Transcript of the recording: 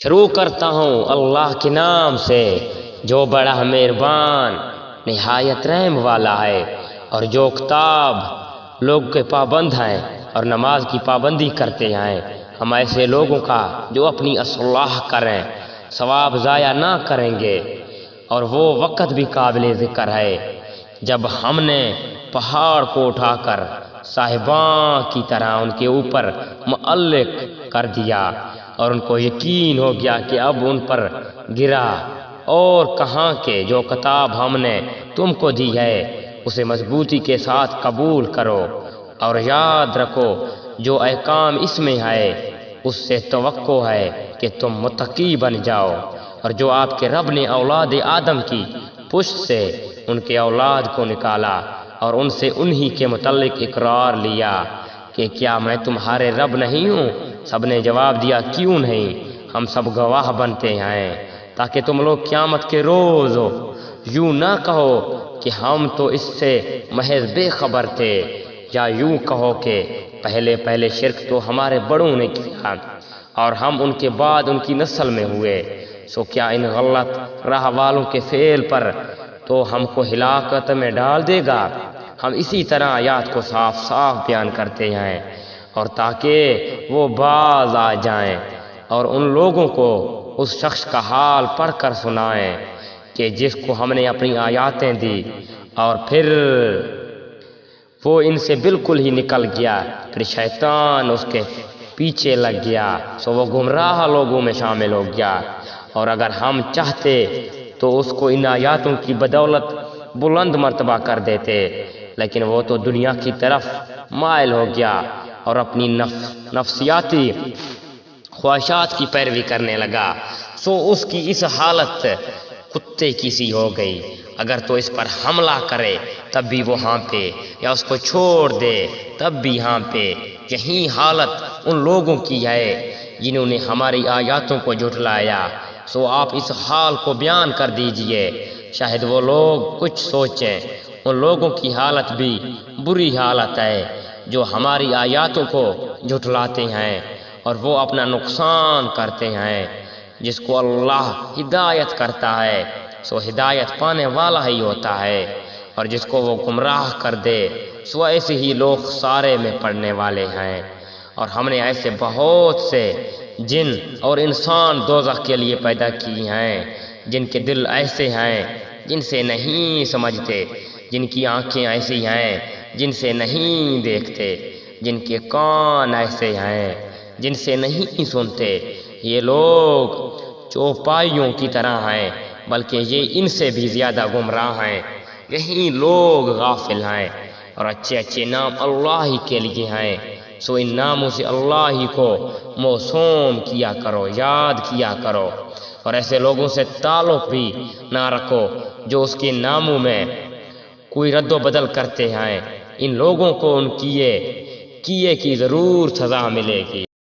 شروع کرتا ہوں اللہ کے نام سے جو بڑا مہربان نہایت رحم والا ہے۔ اور جو کتاب لوگ کے پابند ہیں اور نماز کی پابندی کرتے ہیں، ہم ایسے لوگوں کا جو اپنی اصلاح کریں ثواب ضائع نہ کریں گے۔ اور وہ وقت بھی قابل ذکر ہے جب ہم نے پہاڑ کو اٹھا کر صاحباں کی طرح ان کے اوپر معلق کر دیا، اور ان کو یقین ہو گیا کہ اب ان پر گرا۔ اور کہاں کہ جو کتاب ہم نے تم کو دی ہے اسے مضبوطی کے ساتھ قبول کرو، اور یاد رکھو جو احکام اس میں ہے اس سے توقع ہے کہ تم متقی بن جاؤ۔ اور جو آپ کے رب نے اولاد آدم کی پشت سے ان کے اولاد کو نکالا اور ان سے انہی کے متعلق اقرار لیا کہ کیا میں تمہارے رب نہیں ہوں؟ سب نے جواب دیا کیوں نہیں، ہم سب گواہ بنتے ہیں، تاکہ تم لوگ قیامت کے روز یوں نہ کہو کہ ہم تو اس سے محض بے خبر تھے، یا یوں کہو کہ پہلے شرک تو ہمارے بڑوں نے کیا اور ہم ان کے بعد ان کی نسل میں ہوئے۔ سو کیا ان غلط راہ والوں کے فعل پر تو ہم کو ہلاکت میں ڈال دے گا؟ ہم اسی طرح آیات کو صاف صاف بیان کرتے ہیں، اور تاکہ وہ باز آ جائیں اور ان لوگوں کو اس شخص کا حال پڑھ کر سنائیں کہ جس کو ہم نے اپنی آیاتیں دی اور پھر وہ ان سے بالکل ہی نکل گیا، پھر شیطان اس کے پیچھے لگ گیا، سو وہ گمراہ لوگوں میں شامل ہو گیا۔ اور اگر ہم چاہتے تو اس کو ان آیاتوں کی بدولت بلند مرتبہ کر دیتے، لیکن وہ تو دنیا کی طرف مائل ہو گیا اور اپنی نفسیاتی خواہشات کی پیروی کرنے لگا، سو اس کی اس حالت کتے کی سی ہو گئی۔ اگر تو اس پر حملہ کرے تب بھی وہ ہانپے، یا اس کو چھوڑ دے تب بھی ہانپے۔ یہی حالت ان لوگوں کی ہے جنہوں نے ہماری آیاتوں کو جھٹلایا۔ سو آپ اس حال کو بیان کر دیجئے، شاید وہ لوگ کچھ سوچیں۔ ان لوگوں کی حالت بھی بری حالت ہے جو ہماری آیاتوں کو جھٹلاتے ہیں اور وہ اپنا نقصان کرتے ہیں۔ جس کو اللہ ہدایت کرتا ہے سو ہدایت پانے والا ہی ہوتا ہے، اور جس کو وہ گمراہ کر دے سو ایسے ہی لوگ خسارے میں پڑنے والے ہیں۔ اور ہم نے ایسے بہت سے جن اور انسان دوزخ کے لیے پیدا کی ہیں جن کے دل ایسے ہیں جن سے نہیں سمجھتے، جن کی آنکھیں ایسی ہیں جن سے نہیں دیکھتے، جن کے کان ایسے ہیں جن سے نہیں سنتے۔ یہ لوگ چوپائیوں کی طرح ہیں، بلکہ یہ ان سے بھی زیادہ گمراہ ہیں۔ یہی لوگ غافل ہیں، اور اچھے نام اللہ ہی کے لیے ہیں، سو ان ناموں سے اللہ ہی کو موسوم کیا کرو، یاد کیا کرو۔ اور ایسے لوگوں سے تعلق بھی نہ رکھو جو اس کے ناموں میں کوئی رد و بدل کرتے ہیں۔ ان لوگوں کو ان کیے کی ضرور سزا ملے گی۔